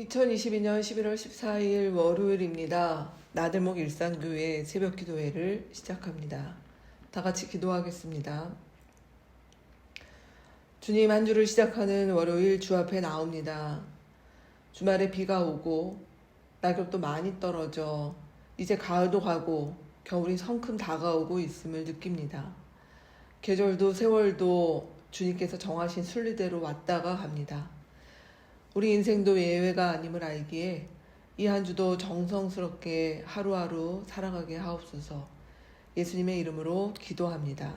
2022년 11월 14일 월요일입니다. 나들목 일산교회 새벽 기도회를 시작합니다. 다 같이 기도하겠습니다. 주님, 한 주를 시작하는 월요일 주 앞에 나옵니다. 주말에 비가 오고 낙엽도 많이 떨어져 이제 가을도 가고 겨울이 성큼 다가오고 있음을 느낍니다. 계절도 세월도 주님께서 정하신 순리대로 왔다가 갑니다. 우리 인생도 예외가 아님을 알기에 이 한 주도 정성스럽게 하루하루 살아가게 하옵소서. 예수님의 이름으로 기도합니다.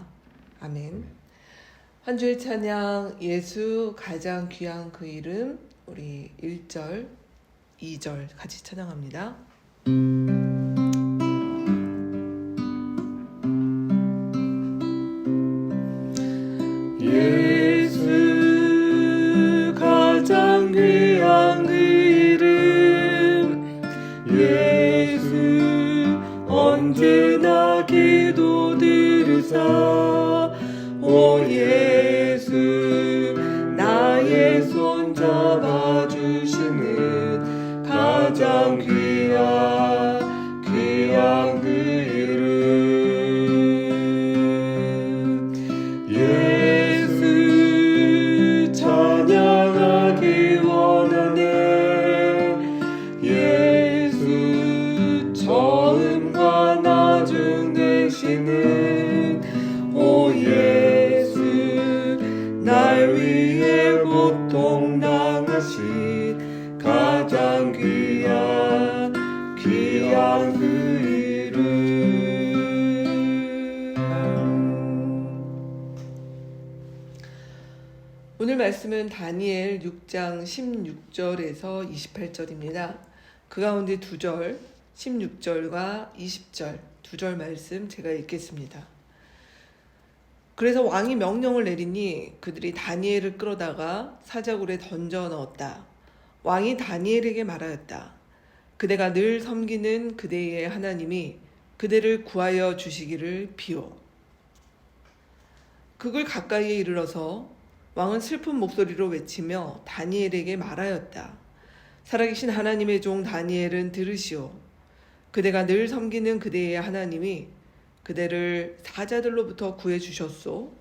아멘. 한 주의 찬양 예수 가장 귀한 그 이름, 우리 1절, 2절 같이 찬양합니다. 예수 가장 귀한 그 이름, 예수 언제나 기도 들으사. 오 예수 나의 손 잡아주시는 가장 귀한 그 이름. 예수 찬양하기 원하네. 예수 처음과 나중 되시는 오 예수 날 위해 고통 당하신 가장 귀한 그 이름. 오늘 말씀은 다니엘 6장 16절에서 28절입니다. 그 가운데 2절, 16절과 20절 두 절 말씀 제가 읽겠습니다. 그래서 왕이 명령을 내리니 그들이 다니엘을 끌어다가 사자굴에 던져 넣었다. 왕이 다니엘에게 말하였다. 그대가 늘 섬기는 그대의 하나님이 그대를 구하여 주시기를 비오. 그걸 가까이에 이르러서 왕은 슬픈 목소리로 외치며 다니엘에게 말하였다. 살아계신 하나님의 종 다니엘은 들으시오. 그대가 늘 섬기는 그대의 하나님이 그대를 사자들로부터 구해주셨소.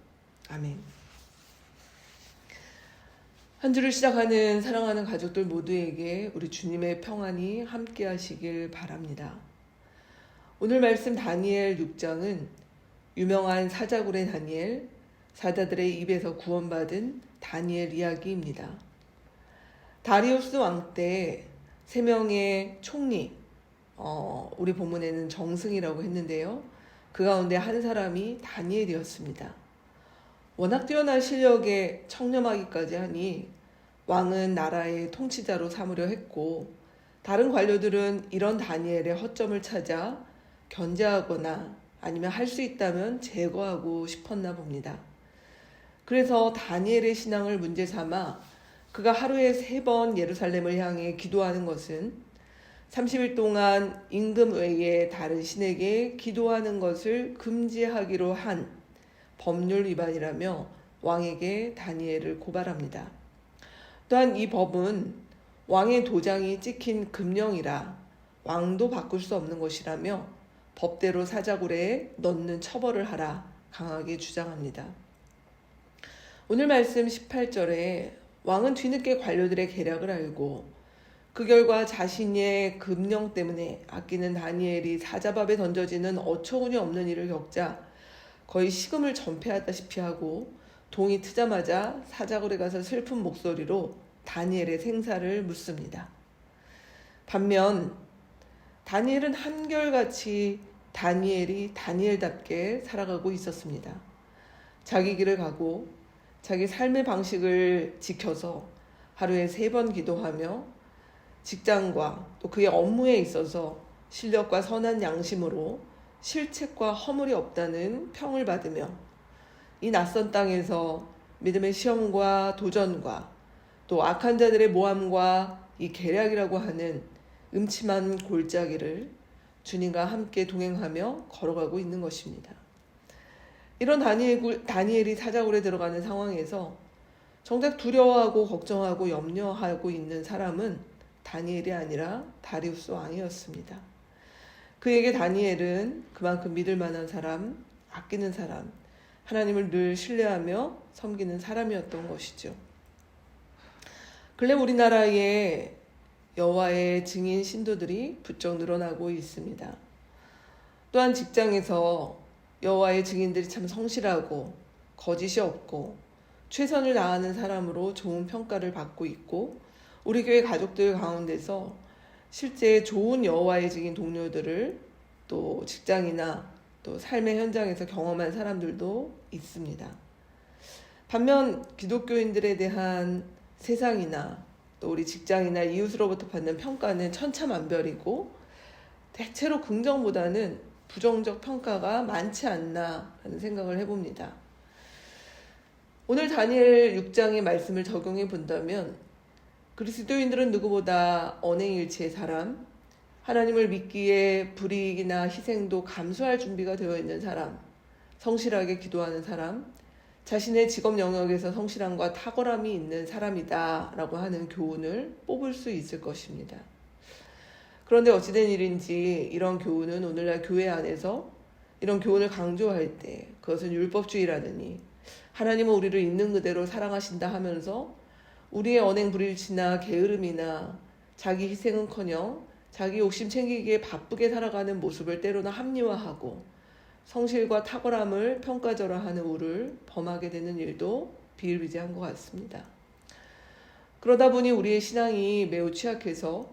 아멘. 한 주를 시작하는 사랑하는 가족들 모두에게 우리 주님의 평안이 함께 하시길 바랍니다. 오늘 말씀 다니엘 6장은 유명한 사자굴의 다니엘, 사자들의 입에서 구원받은 다니엘 이야기입니다. 다리우스 왕 때 3명의 총리, 우리 본문에는 정승이라고 했는데요. 그 가운데 한 사람이 다니엘이었습니다. 워낙 뛰어난 실력에 청렴하기까지 하니 왕은 나라의 통치자로 삼으려 했고, 다른 관료들은 이런 다니엘의 허점을 찾아 견제하거나 아니면 할 수 있다면 제거하고 싶었나 봅니다. 그래서 다니엘의 신앙을 문제 삼아 그가 하루에 3번 예루살렘을 향해 기도하는 것은 30일 동안 임금 외에 다른 신에게 기도하는 것을 금지하기로 한 법률 위반이라며 왕에게 다니엘을 고발합니다. 또한 이 법은 왕의 도장이 찍힌 금령이라 왕도 바꿀 수 없는 것이라며 법대로 사자굴에 넣는 처벌을 하라 강하게 주장합니다. 오늘 말씀 18절에 왕은 뒤늦게 관료들의 계략을 알고 그 결과 자신의 금령 때문에 아끼는 다니엘이 사자밥에 던져지는 어처구니 없는 일을 겪자 거의 식음을 전폐하다시피 하고 동이 트자마자 사자굴에 가서 슬픈 목소리로 다니엘의 생사를 묻습니다. 반면 다니엘은 한결같이 다니엘이 다니엘답게 살아가고 있었습니다. 자기 길을 가고 자기 삶의 방식을 지켜서 하루에 3번 기도하며 직장과 또 그의 업무에 있어서 실력과 선한 양심으로 실책과 허물이 없다는 평을 받으며 이 낯선 땅에서 믿음의 시험과 도전과 또 악한 자들의 모함과 이 계략이라고 하는 음침한 골짜기를 주님과 함께 동행하며 걸어가고 있는 것입니다. 이런 다니엘이 사자굴에 들어가는 상황에서 정작 두려워하고 걱정하고 염려하고 있는 사람은 다니엘이 아니라 다리우스 왕이었습니다. 그에게 다니엘은 그만큼 믿을 만한 사람, 아끼는 사람, 하나님을 늘 신뢰하며 섬기는 사람이었던 것이죠. 근래 우리나라에 여호와의 증인 신도들이 부쩍 늘어나고 있습니다. 또한 직장에서 여호와의 증인들이 참 성실하고 거짓이 없고 최선을 다하는 사람으로 좋은 평가를 받고 있고, 우리 교회 가족들 가운데서 실제 좋은 여호와의 증인 동료들을 또 직장이나 또 삶의 현장에서 경험한 사람들도 있습니다. 반면 기독교인들에 대한 세상이나 또 우리 직장이나 이웃으로부터 받는 평가는 천차만별이고 대체로 긍정보다는 부정적 평가가 많지 않나 하는 생각을 해봅니다. 오늘 다니엘 6장의 말씀을 적용해 본다면 그리스도인들은 누구보다 언행일치의 사람, 하나님을 믿기에 불이익이나 희생도 감수할 준비가 되어 있는 사람, 성실하게 기도하는 사람, 자신의 직업 영역에서 성실함과 탁월함이 있는 사람이다 라고 하는 교훈을 뽑을 수 있을 것입니다. 그런데 어찌된 일인지 이런 교훈은 오늘날 교회 안에서 이런 교훈을 강조할 때 그것은 율법주의라느니 하나님은 우리를 있는 그대로 사랑하신다 하면서 우리의 언행 불일치나 게으름이나 자기 희생은커녕 자기 욕심 챙기기에 바쁘게 살아가는 모습을 때로는 합리화하고 성실과 탁월함을 평가절하하는 우를 범하게 되는 일도 비일비재한 것 같습니다. 그러다 보니 우리의 신앙이 매우 취약해서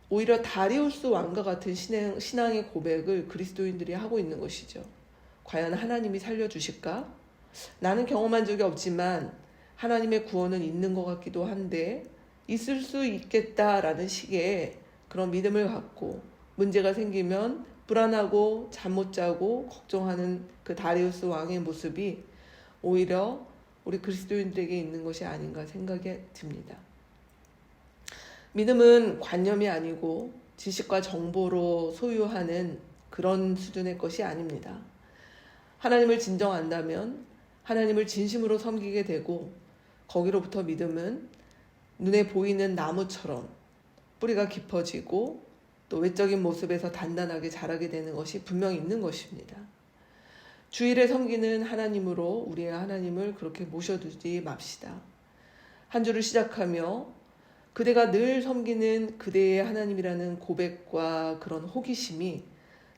오히려 다리우스 왕과 같은 신앙의 고백을 그리스도인들이 하고 있는 것이죠. 과연 하나님이 살려주실까? 나는 경험한 적이 없지만 하나님의 구원은 있는 것 같기도 한데 있을 수 있겠다라는 식의 그런 믿음을 갖고 문제가 생기면 불안하고 잠 못 자고 걱정하는 그 다리우스 왕의 모습이 오히려 우리 그리스도인들에게 있는 것이 아닌가 생각이 듭니다. 믿음은 관념이 아니고 지식과 정보로 소유하는 그런 수준의 것이 아닙니다. 하나님을 진정 안다면 하나님을 진심으로 섬기게 되고 거기로부터 믿음은 눈에 보이는 나무처럼 뿌리가 깊어지고 또 외적인 모습에서 단단하게 자라게 되는 것이 분명히 있는 것입니다. 주일에 섬기는 하나님으로 우리의 하나님을 그렇게 모셔두지 맙시다. 한 주를 시작하며 그대가 늘 섬기는 그대의 하나님이라는 고백과 그런 호기심이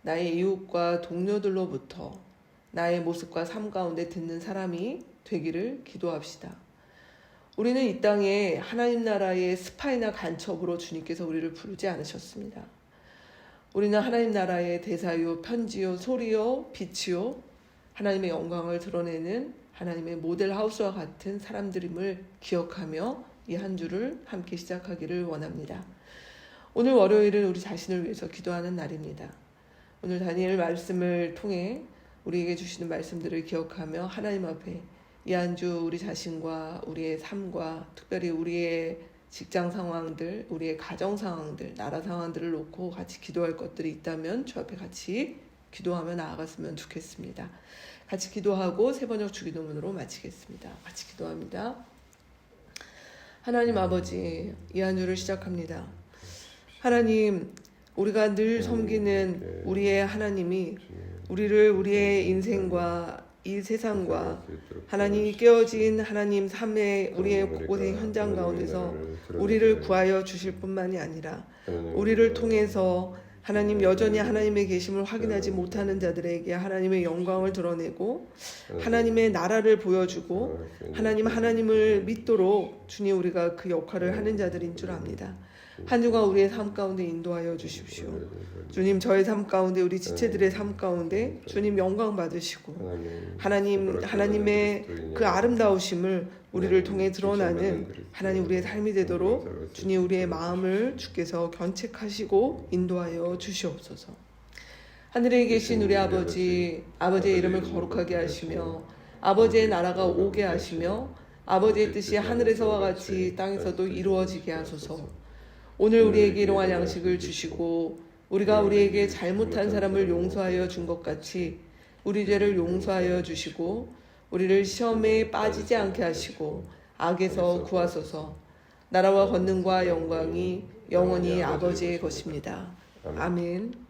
나의 이웃과 동료들로부터 나의 모습과 삶 가운데 듣는 사람이 되기를 기도합시다. 우리는 이 땅에 하나님 나라의 스파이나 간첩으로 주님께서 우리를 부르지 않으셨습니다. 우리는 하나님 나라의 대사요, 편지요, 소리요, 빛이요, 하나님의 영광을 드러내는 하나님의 모델 하우스와 같은 사람들임을 기억하며 이 한 주를 함께 시작하기를 원합니다. 오늘 월요일은 우리 자신을 위해서 기도하는 날입니다. 오늘 다니엘 말씀을 통해 우리에게 주시는 말씀들을 기억하며 하나님 앞에 이 한 주 우리 자신과 우리의 삶과 특별히 우리의 직장 상황들, 우리의 가정 상황들, 나라 상황들을 놓고 같이 기도할 것들이 있다면 주 앞에 같이 기도하며 나아갔으면 좋겠습니다. 같이 기도하고 세 번역 주기도문으로 마치겠습니다. 같이 기도합니다. 하나님 아버지, 이 한 주를 시작합니다. 하나님, 우리가 늘 섬기는 우리의 하나님이 우리를 우리의 인생과 이 세상과 하나님이 깨어진 하나님 삶의 우리의 곳곳의 현장 가운데서 우리를 구하여 주실 뿐만이 아니라 우리를 통해서 하나님 여전히 하나님의 계심을 확인하지 못하는 자들에게 하나님의 영광을 드러내고 하나님의 나라를 보여주고 하나님을 믿도록 주님 우리가 그 역할을 하는 자들인 줄 압니다. 한 주간 우리의 삶 가운데 인도하여 주십시오. 주님, 저의 삶 가운데 우리 지체들의 삶 가운데 주님 영광 받으시고 하나님의 그 아름다우심을 우리를 통해 드러나는 하나님 우리의 삶이 되도록 주님 우리의 마음을 주께서 견책하시고 인도하여 주시옵소서. 하늘에 계신 우리 아버지의 이름을 거룩하게 하시며 아버지의 나라가 오게 하시며 아버지의 뜻이 하늘에서와 같이 땅에서도 이루어지게 하소서. 오늘 우리에게 일용할 양식을 주시고 우리가 우리에게 잘못한 사람을 용서하여 준 것 같이 우리 죄를 용서하여 주시고 우리를 시험에 빠지지 않게 하시고 악에서 구하소서. 나라와 권능과 영광이 영원히 아버지의 것입니다. 아멘.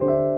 주